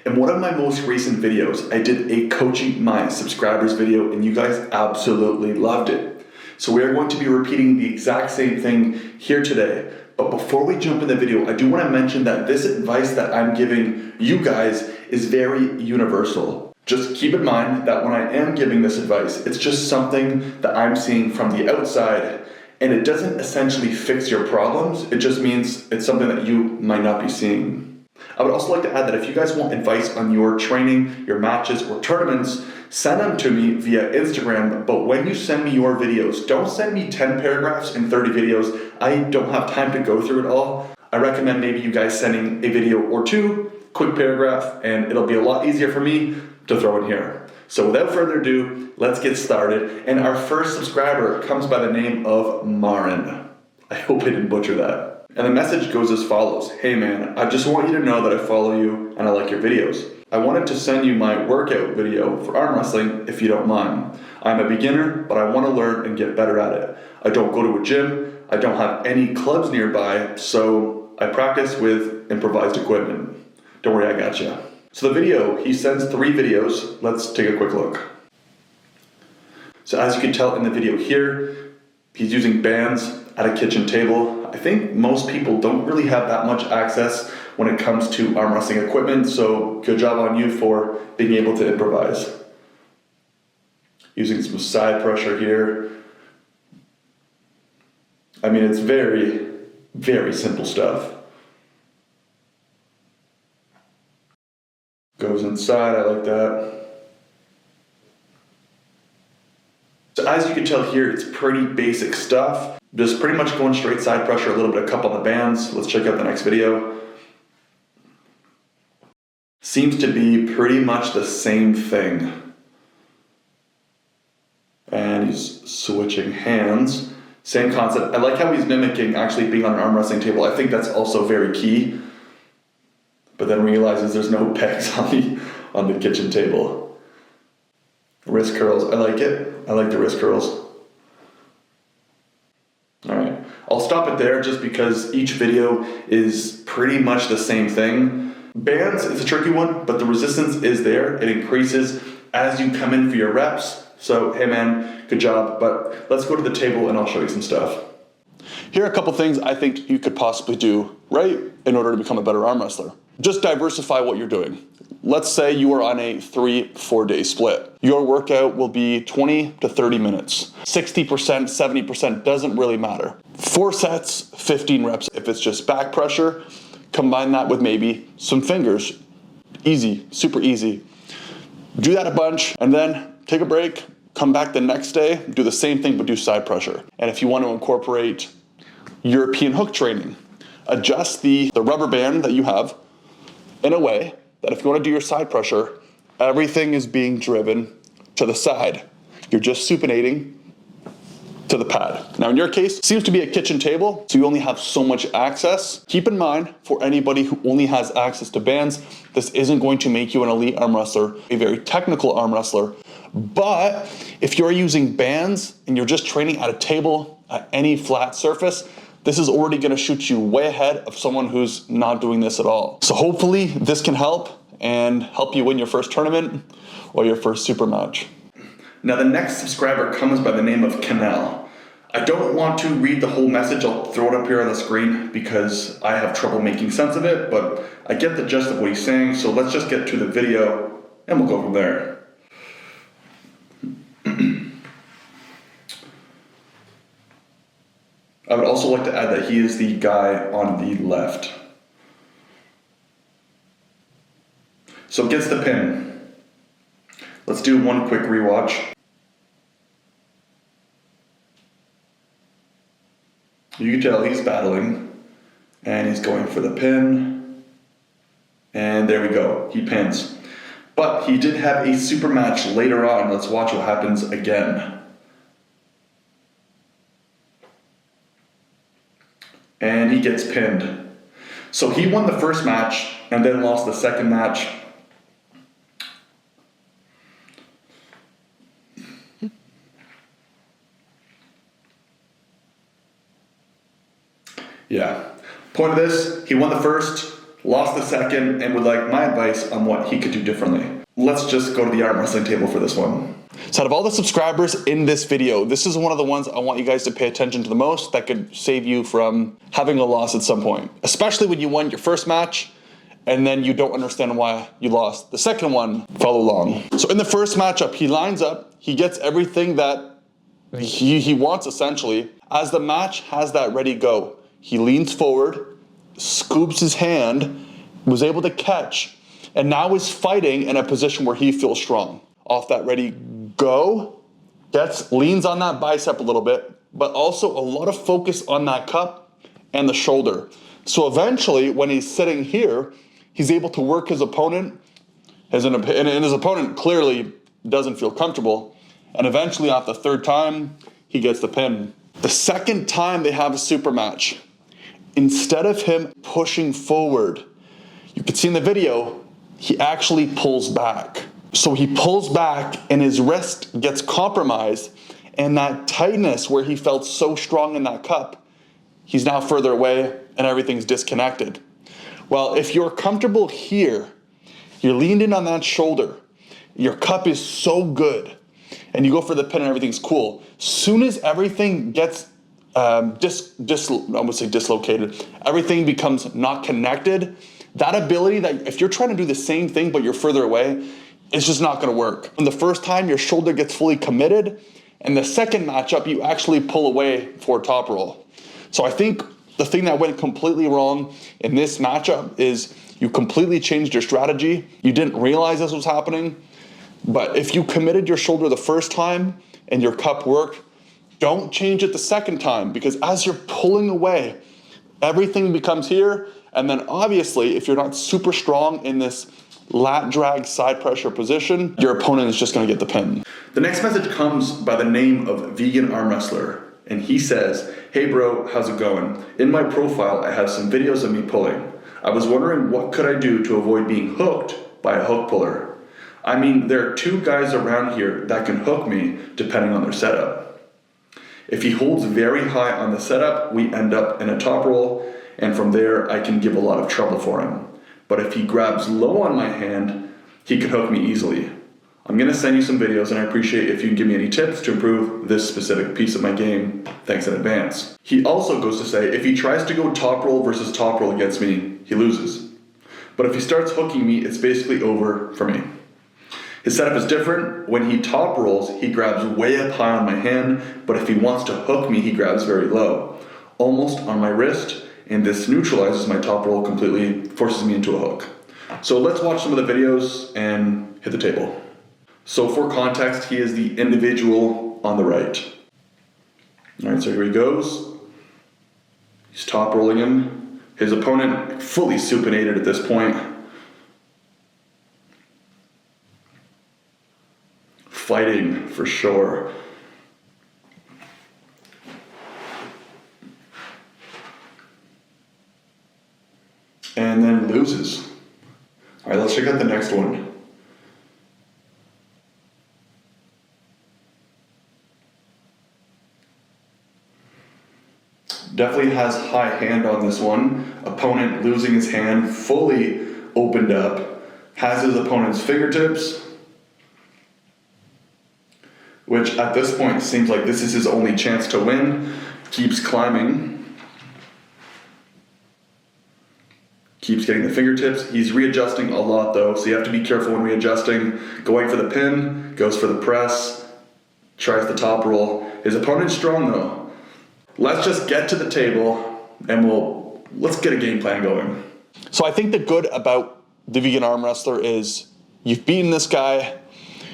In one of my most recent videos, I did a coaching my subscribers video and you guys absolutely loved it. So we are going to be repeating the exact same thing here today. But before we jump in the video, I do want to mention that this advice that I'm giving you guys is very universal. Just keep in mind that when I am giving this advice, it's just something that I'm seeing from the outside, and it doesn't essentially fix your problems. It just means it's something that you might not be seeing. I would also like to add that if you guys want advice on your training, your matches, or tournaments, send them to me via Instagram, but when you send me your videos, don't send me 10 paragraphs and 30 videos. I don't have time to go through it all. I recommend maybe you guys sending a video or two, quick paragraph, and it'll be a lot easier for me to throw in here. So without further ado, let's get started. And our first subscriber comes by the name of Marin. I hope I didn't butcher that. And the message goes as follows. Hey man, I just want you to know that I follow you and I like your videos. I wanted to send you my workout video for arm wrestling if you don't mind. I'm a beginner, but I want to learn and get better at it. I don't go to a gym. I don't have any clubs nearby, so I practice with improvised equipment. Don't worry, I got you. So the video, he sends 3 videos. Let's take a quick look. So as you can tell in the video here, he's using bands at a kitchen table. I think most people don't really have that much access when it comes to arm wrestling equipment, so good job on you for being able to improvise. Using some side pressure here. I mean, it's very, very simple stuff. Goes inside, I like that. So as you can tell here, it's pretty basic stuff. Just pretty much going straight side pressure, a little bit of cup on the bands. Let's check out the next video. Seems to be pretty much the same thing. And he's switching hands. Same concept. I like how he's mimicking actually being on an arm wrestling table. I think that's also very key. But then realizes there's no pegs on the kitchen table. Wrist curls, I like it. I like the wrist curls. All right, I'll stop it there just because each video is pretty much the same thing. Bands is a tricky one, but the resistance is there. It increases as you come in for your reps. So, hey man, good job. But let's go to the table and I'll show you some stuff. Here are a couple things I think you could possibly do, right, in order to become a better arm wrestler. Just diversify what you're doing. Let's say you are on a 3-4 day split. Your workout will be 20 to 30 minutes. 60%, 70% doesn't really matter. 4 sets, 15 reps. If it's just back pressure, combine that with maybe some fingers. Easy, super easy. Do that a bunch and then take a break, come back the next day, do the same thing but do side pressure. And if you want to incorporate European hook training, adjust the rubber band that you have in a way that if you want to do your side pressure, everything is being driven to the side. You're just supinating to the pad. Now in your case, it seems to be a kitchen table, so you only have so much access. Keep in mind, for anybody who only has access to bands, this isn't going to make you an elite arm wrestler, a very technical arm wrestler. But if you're using bands and you're just training at a table, at any flat surface, this is already going to shoot you way ahead of someone who's not doing this at all. So hopefully this can help and help you win your first tournament or your first super match. Now the next subscriber comes by the name of Canal. I don't want to read the whole message. I'll throw it up here on the screen because I have trouble making sense of it, but I get the gist of what he's saying. So let's just get to the video and we'll go from there. I would also like to add that he is the guy on the left. So gets the pin. Let's do one quick rewatch. You can tell he's battling and he's going for the pin. And there we go, he pins. But he did have a super match later on. Let's watch what happens again. And he gets pinned. So he won the first match and then lost the second match. Yeah. Point of this, he won the first, lost the second, and would like my advice on what he could do differently. Let's just go to the arm wrestling table for this one. So out of all the subscribers in this video, this is one of the ones I want you guys to pay attention to the most that could save you from having a loss at some point, especially when you won your first match and then you don't understand why you lost the second one. Follow along. So in the first matchup, he lines up, he gets everything that he wants essentially. As the match has that ready go, he leans forward, scoops his hand, was able to catch, and now is fighting in a position where he feels strong. Off that ready go, leans on that bicep a little bit, but also a lot of focus on that cup and the shoulder. So eventually, when he's sitting here, he's able to work his opponent, and his opponent clearly doesn't feel comfortable, and eventually off the third time, he gets the pin. The second time they have a super match, instead of him pushing forward, you can see in the video, he actually pulls back. So he pulls back and his wrist gets compromised, and that tightness where he felt so strong in that cup, he's now further away and everything's disconnected. Well, if you're comfortable here, you're leaned in on that shoulder, your cup is so good, and you go for the pin and everything's cool. Soon as everything gets dislocated, everything becomes not connected, that ability that if you're trying to do the same thing but you're further away, it's just not gonna work. And the first time your shoulder gets fully committed, and the second matchup you actually pull away for top roll. So I think the thing that went completely wrong in this matchup is you completely changed your strategy. You didn't realize this was happening, but if you committed your shoulder the first time and your cup worked, don't change it the second time, because as you're pulling away, everything becomes here, and then obviously if you're not super strong in this lat drag side pressure position, your opponent is just gonna get the pin. The next message comes by the name of Vegan Arm Wrestler, and he says, "Hey bro, how's it going? In my profile, I have some videos of me pulling. I was wondering what could I do to avoid being hooked by a hook puller? I mean, there are two guys around here that can hook me depending on their setup. If he holds very high on the setup, we end up in a top roll, and from there I can give a lot of trouble for him. But if he grabs low on my hand, he can hook me easily. I'm gonna send you some videos, and I appreciate if you can give me any tips to improve this specific piece of my game. Thanks in advance." He also goes to say, if he tries to go top roll versus top roll against me, he loses. But if he starts hooking me, it's basically over for me. His setup is different. When he top rolls, he grabs way up high on my hand, but if he wants to hook me, he grabs very low, almost on my wrist, and this neutralizes my top roll completely, forces me into a hook. So let's watch some of the videos and hit the table. So for context, he is the individual on the right. All right, so here he goes. He's top rolling him. His opponent fully supinated at this point. Fighting for sure. And then loses. All right, let's check out the next one. Definitely has high hand on this one. Opponent losing his hand, fully opened up. Has his opponent's fingertips, which at this point seems like this is his only chance to win. Keeps climbing. Keeps getting the fingertips. He's readjusting a lot though, so you have to be careful when readjusting. Going for the pin, goes for the press, tries the top roll. His opponent's strong though. Let's just get to the table and let's get a game plan going. So I think the good about the vegan arm wrestler is you've beaten this guy.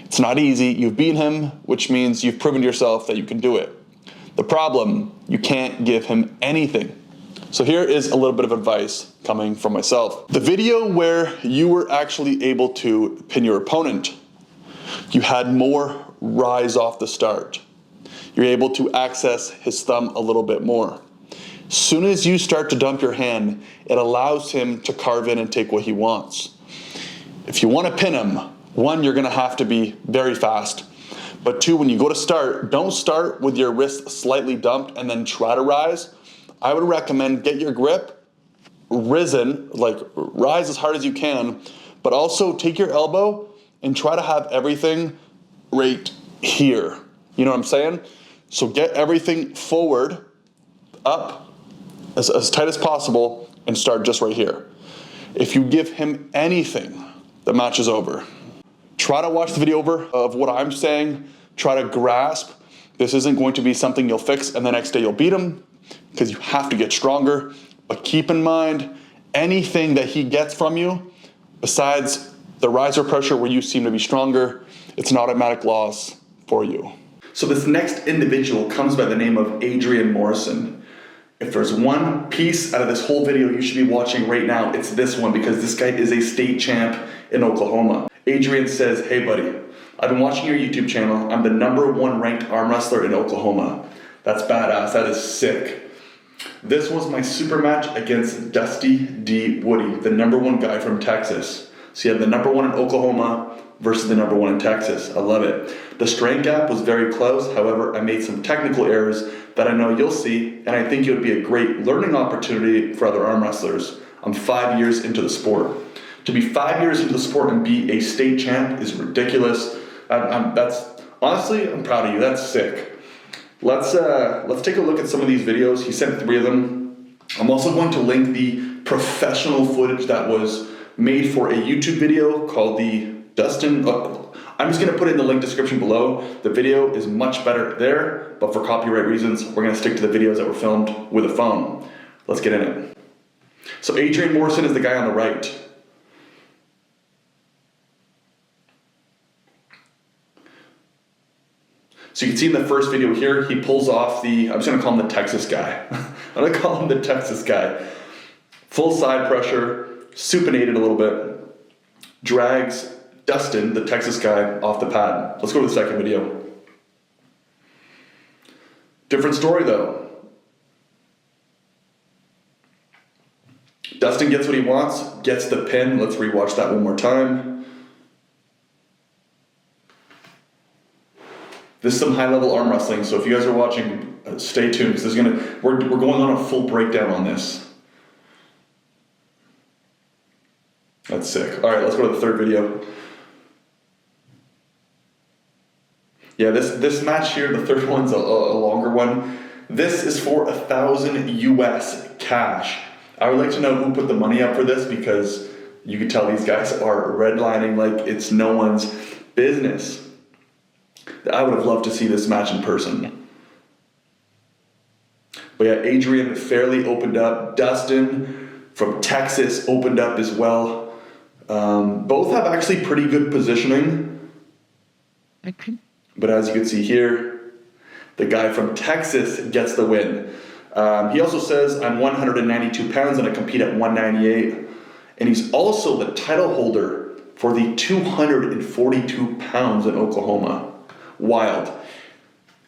It's not easy. You've beaten him, which means you've proven to yourself that you can do it. The problem, you can't give him anything. So here is a little bit of advice coming from myself. The video where you were actually able to pin your opponent, you had more rise off the start. You're able to access his thumb a little bit more. Soon as you start to dump your hand, it allows him to carve in and take what he wants. If you want to pin him, one, you're gonna have to be very fast. But two, when you go to start, don't start with your wrist slightly dumped and then try to rise. I would recommend get your grip risen, like rise as hard as you can, but also take your elbow and try to have everything right here. You know what I'm saying? So get everything forward, up, as tight as possible, and start just right here. If you give him anything, the match is over. Try to watch the video over of what I'm saying. Try to grasp. This isn't going to be something you'll fix and the next day you'll beat him, because you have to get stronger. But keep in mind, anything that he gets from you, besides the riser pressure where you seem to be stronger, it's an automatic loss for you. So this next individual comes by the name of Adrian Morrison. If there's one piece out of this whole video you should be watching right now, it's this one, because this guy is a state champ in Oklahoma. Adrian says, hey buddy, I've been watching your YouTube channel. I'm the #1 ranked arm wrestler in Oklahoma. That's badass, that is sick. This was my super match against Dusty D. Woody, the #1 guy from Texas. So you have the #1 in Oklahoma versus the #1 in Texas. I love it. The strength gap was very close. However, I made some technical errors that I know you'll see, and I think it would be a great learning opportunity for other arm wrestlers. I'm 5 years into the sport. To be 5 years into the sport and be a state champ is ridiculous. Honestly, I'm proud of you. That's sick. Let's take a look at some of these videos. He sent 3 of them. I'm also going to link the professional footage that was made for a YouTube video called the Dustin. I'm just going to put it in the link description below. The video is much better there, but for copyright reasons, we're going to stick to the videos that were filmed with a phone. Let's get in it. So Adrian Morrison is the guy on the right. So you can see in the first video here, he pulls off the, I'm just gonna call him the Texas guy. I'm gonna call him the Texas guy. Full side pressure, supinated a little bit, drags Dustin, the Texas guy, off the pad. Let's go to the second video. Different story though. Dustin gets what he wants, gets the pin. Let's rewatch that one more time. This is some high-level arm wrestling, so if you guys are watching, stay tuned, because we're going on a full breakdown on this. That's sick. All right, let's go to the third video. Yeah, this match here, the third one's a longer one. This is for 1,000 US cash. I would like to know who put the money up for this, because you can tell these guys are redlining like it's no one's business. I would have loved to see this match in person. But yeah, Adrian fairly opened up. Dustin from Texas opened up as well. Both have actually pretty good positioning. Okay. But as you can see here, the guy from Texas gets the win. He also says, I'm 192 pounds and I compete at 198. And he's also the title holder for the 242 pounds in Oklahoma. Wild.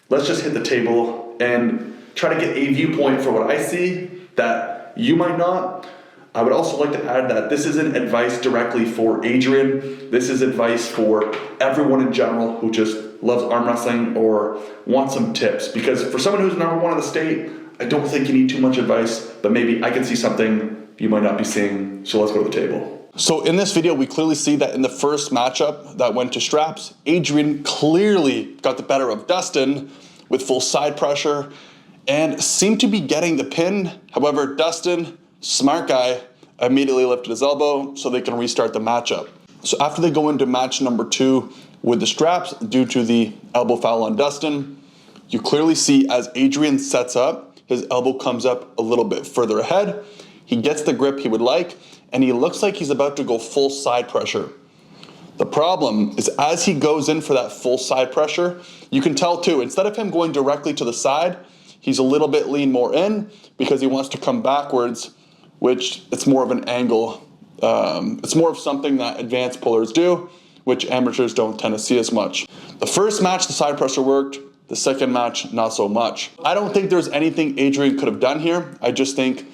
Let's just hit the table and try to get a viewpoint for what I see that you might not. I would also like to add that this isn't advice directly for Adrian. This is advice for everyone in general who just loves arm wrestling or wants some tips. Because for someone who's #1 in the state, I don't think you need too much advice, but maybe I can see something you might not be seeing. So let's go to the table. So in this video, we clearly see that in the first matchup that went to straps, Adrian clearly got the better of Dustin with full side pressure and seemed to be getting the pin. However, Dustin, smart guy, immediately lifted his elbow so they can restart the matchup. So after they go into match number 2 with the straps due to the elbow foul on Dustin, you clearly see as Adrian sets up, his elbow comes up a little bit further ahead. He gets the grip he would like, and he looks like he's about to go full side pressure. The problem is as he goes in for that full side pressure, you can tell too, instead of him going directly to the side, he's a little bit lean more in because he wants to come backwards, which it's more of an angle. It's more of something that advanced pullers do, which amateurs don't tend to see as much. The first match, the side pressure worked. The second match, not so much. I don't think there's anything Adrian could have done here. I just think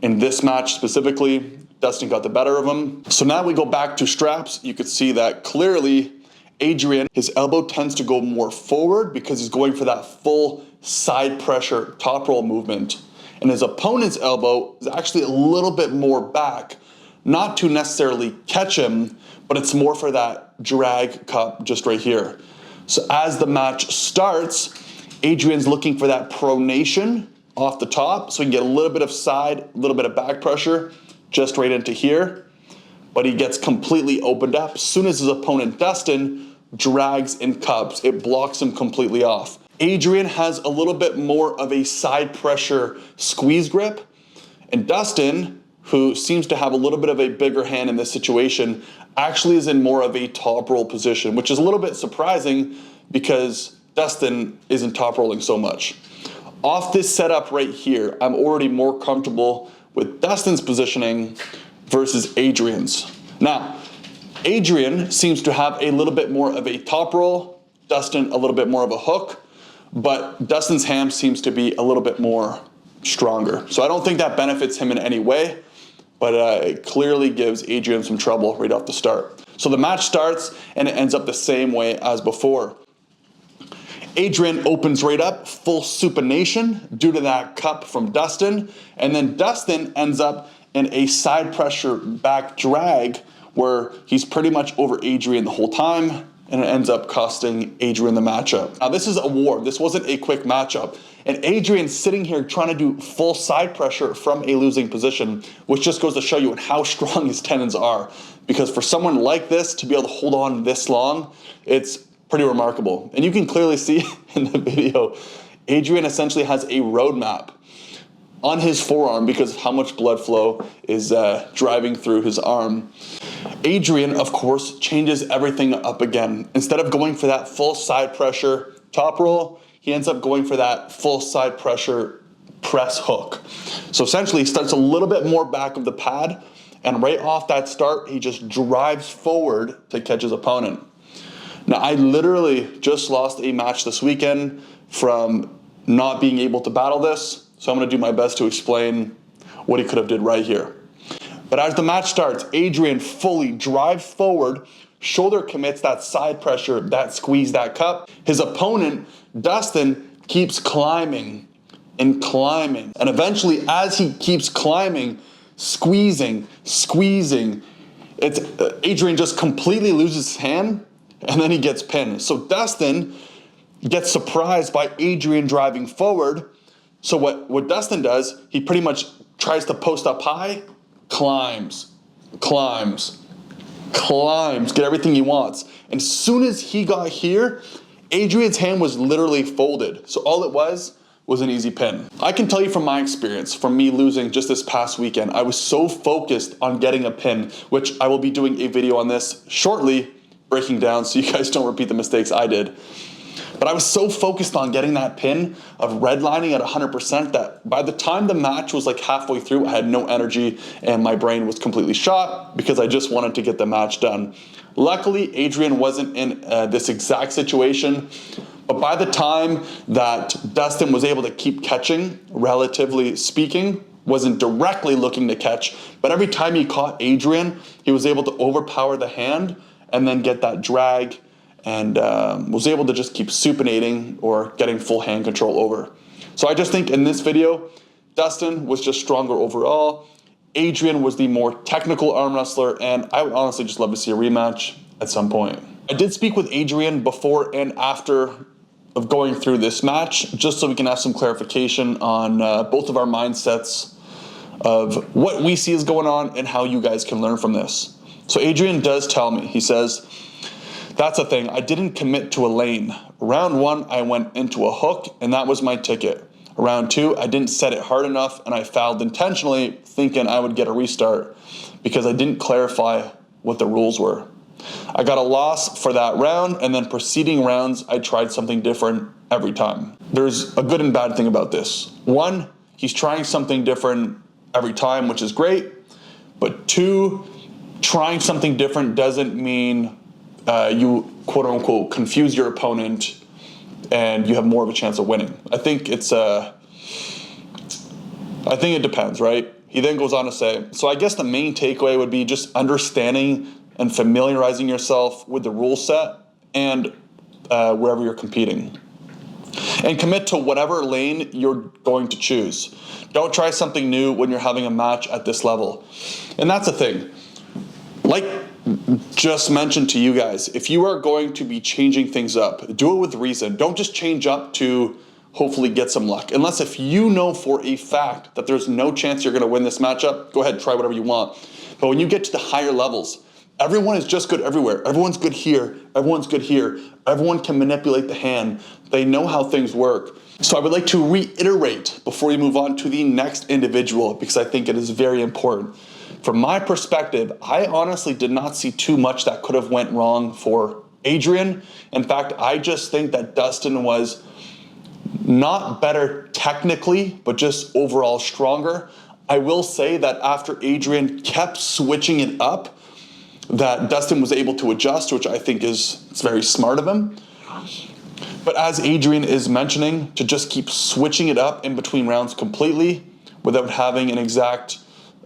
in this match specifically, Dustin got the better of him. So now we go back to straps. You could see that clearly Adrian, his elbow tends to go more forward because he's going for that full side pressure top roll movement. and his opponent's elbow is actually a little bit more back, not to necessarily catch him, but it's more for that drag cup just right here. So as the match starts, Adrian's looking for that pronation off the top, so he can get a little bit of side, a little bit of back pressure, just right into here. But he gets completely opened up. As soon as his opponent, Dustin, drags and cups, it blocks him completely off. Adrian has a little bit more of a side pressure squeeze grip, and Dustin, who seems to have a little bit of a bigger hand in this situation, actually is in more of a top roll position, which is a little bit surprising because Dustin isn't top rolling so much. Off this setup right here, I'm already more comfortable with Dustin's positioning versus Adrian's. Now, Adrian seems to have a little bit more of a top roll, Dustin a little bit more of a hook, but Dustin's ham seems to be a little bit more stronger. So I don't think that benefits him in any way, but it clearly gives Adrian some trouble right off the start. So the match starts and it ends up the same way as before. Adrian opens right up, full supination due to that cup from Dustin, and then Dustin ends up in a side pressure back drag where he's pretty much over Adrian the whole time, and it ends up costing Adrian the matchup. Now this is a war, this wasn't a quick matchup, and Adrian's sitting here trying to do full side pressure from a losing position, which just goes to show you how strong his tendons are, because for someone like this to be able to hold on this long, it's pretty remarkable. And you can clearly see in the video, Adrian essentially has a roadmap on his forearm because of how much blood flow is driving through his arm. Adrian, of course, changes everything up again. Instead of going for that full side pressure top roll, he ends up going for that full side pressure press hook. So essentially he starts a little bit more back of the pad, and right off that start, he just drives forward to catch his opponent. Now, I literally just lost a match this weekend from not being able to battle this, so I'm going to do my best to explain what he could have did right here. But as the match starts, Adrian fully drives forward, shoulder commits that side pressure, that squeeze, that cup. His opponent, Dustin, keeps climbing and climbing. And eventually, as he keeps climbing, squeezing, Adrian just completely loses his hand, and then he gets pinned. So Dustin gets surprised by Adrian driving forward. So what Dustin does, he pretty much tries to post up high, climbs, get everything he wants. And as soon as he got here, Adrian's hand was literally folded. So all it was an easy pin. I can tell you from my experience, from me losing just this past weekend, I was so focused on getting a pin, which I will be doing a video on this shortly, breaking down so you guys don't repeat the mistakes I did. But I was so focused on getting that pin of redlining at 100% that by the time the match was like halfway through, I had no energy and my brain was completely shot because I just wanted to get the match done. Luckily, Adrian wasn't in this exact situation, but by the time that Dustin was able to keep catching, relatively speaking, wasn't directly looking to catch, but every time he caught Adrian, he was able to overpower the hand and then get that drag, and was able to just keep supinating or getting full hand control over. So I just think in this video, Dustin was just stronger overall. Adrian was the more technical arm wrestler, and I would honestly just love to see a rematch at some point. I did speak with Adrian before and after of going through this match, just so we can have some clarification on both of our mindsets of what we see is going on and how you guys can learn from this. So Adrian does tell me, he says, "That's the thing, I didn't commit to a lane. Round 1, I went into a hook, and that was my ticket. Round 2, I didn't set it hard enough, and I fouled intentionally, thinking I would get a restart, because I didn't clarify what the rules were. I got a loss for that round, and then preceding rounds, I tried something different every time." There's a good and bad thing about this. 1, he's trying something different every time, which is great, but 2, trying something different doesn't mean you quote unquote confuse your opponent and you have more of a chance of winning. I think it depends, right? He then goes on to say, so I guess the main takeaway would be just understanding and familiarizing yourself with the rule set and wherever you're competing. and commit to whatever lane you're going to choose. Don't try something new when you're having a match at this level. And that's the thing. Like just mentioned to you guys, if you are going to be changing things up, do it with reason. Don't just change up to hopefully get some luck. Unless if you know for a fact that there's no chance you're going to win this matchup, go ahead, try whatever you want. But when you get to the higher levels, everyone is just good everywhere. Everyone's good here. Everyone's good here. Everyone can manipulate the hand. They know how things work. So I would like to reiterate before we move on to the next individual, because I think it is very important. From my perspective, I honestly did not see too much that could have went wrong for Adrian. In fact, I just think that Dustin was not better technically, but just overall stronger. I will say that after Adrian kept switching it up, that Dustin was able to adjust, which I think it's very smart of him. But as Adrian is mentioning, to just keep switching it up in between rounds completely without having an exact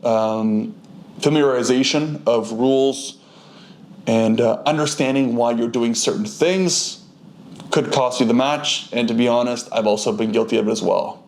familiarization of rules and understanding why you're doing certain things could cost you the match. And to be honest, I've also been guilty of it as well,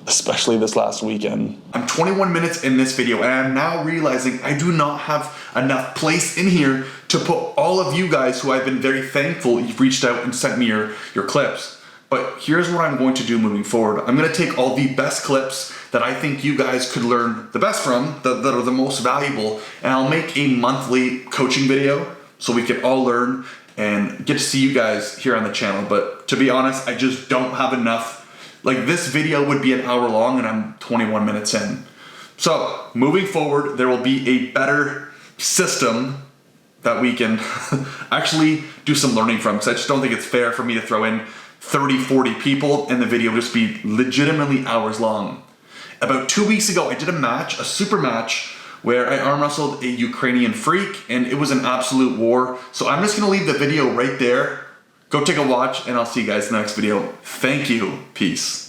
especially this last weekend. I'm 21 minutes in this video and I'm now realizing I do not have enough place in here to put all of you guys who I've been very thankful you've reached out and sent me your clips. But here's what I'm going to do moving forward. I'm going to take all the best clips that I think you guys could learn the best from, that are the most valuable, and I'll make a monthly coaching video so we can all learn and get to see you guys here on the channel. But to be honest, I just don't have enough. Like, this video would be an hour long and I'm 21 minutes in. So moving forward, there will be a better system that we can actually do some learning from, because I just don't think it's fair for me to throw in 30, 40 people and the video just be legitimately hours long. About 2 weeks ago, I did a match, a super match, where I arm wrestled a Ukrainian freak, and it was an absolute war. So I'm just gonna leave the video right there. Go take a watch, and I'll see you guys in the next video. Thank you. Peace.